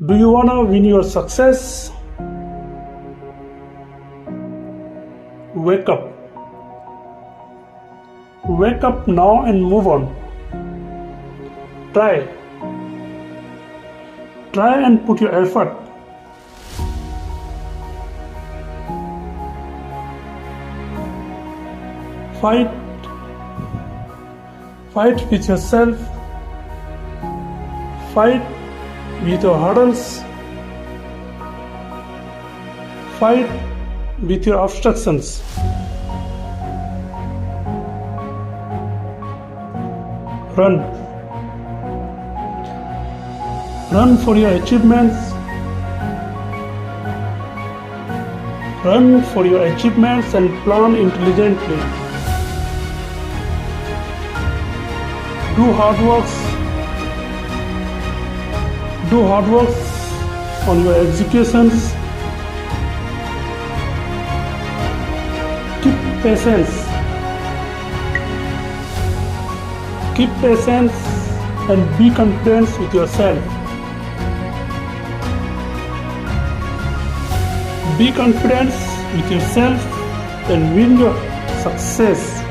Do you wanna win your success? Wake up. Wake up now and move on. Try. Try and put your effort. Fight. Fight with yourself. Fight with your hurdles. Fight with your obstructions. Run. Run for your achievements. Run for your achievements and plan intelligently. Do hard works. Do hard works on your executions. Keep patience. Keep patience and be confident with yourself. Be confident with yourself and win your success.